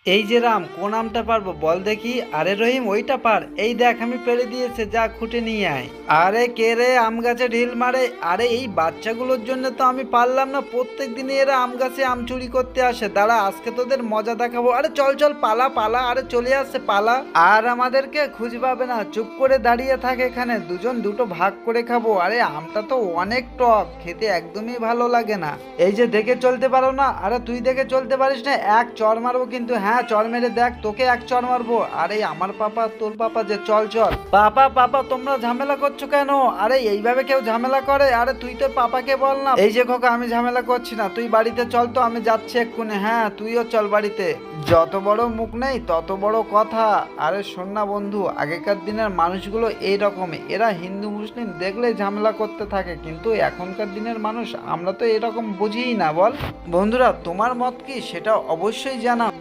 এই যে রাম, কোন আমটা পারবো বল দেখি। আরে রহিম, ওইটা পার। এই দেখ আমি পেরে দিয়েছে, যা খুঁটে নিয়ে আয়। আরে কে রে আম গাছে ঢিল মারে? আরে এই বাচ্চাগুলোর জন্য তো আমি পারলাম না। প্রত্যেক দিনই এরা আম গাছে আম চুরি করতে আসে। দাঁড়া, আজকে তোদের মজা দেখাবো। আরে চল চল, পালা পালা। আরে চলে আসছে, পালা। আর আমাদেরকে খুঁজে পাবে না, চুপ করে দাঁড়িয়ে থাকে এখানে। দুজন দুটো ভাগ করে খাবো। আরে আমটা তো অনেক টক, খেতে একদমই ভালো লাগে না। এই যে দেখে চলতে পারো না? আরে তুই দেখে চলতে পারিস না? এক চড় মারবো কিন্তু। হ্যাঁ, চড় মেরে দেখ, তোকে এক চড় মারবো। আরে আমার পাপা তোর পাপা যে, চল চল। পাপা পাপা, তোমরা ঝামেলা করছো কেন? আরে এইভাবে কেউ ঝামেলা করে? আরে তুই তোর পাপাকে বল না। এই যে খোকা, আমি ঝামেলা করছি না, তুই বাড়িতে চল তো, আমি যাচ্ছি এক্ষুনি। হ্যাঁ, তুইও চল বাড়িতে। যত বড় মুখ নেই তত বড় কথা। আরে শোন না বন্ধু, আগেকার দিনের মানুষগুলো এইরকমই। এরা হিন্দু মুসলিম দেখলে ঝামেলা করতে থাকে, কিন্তু এখনকার দিনের মানুষ আমরা তো এরকম বুঝিই না। বল বন্ধুরা, তোমার মত কি সেটা অবশ্যই জানাও।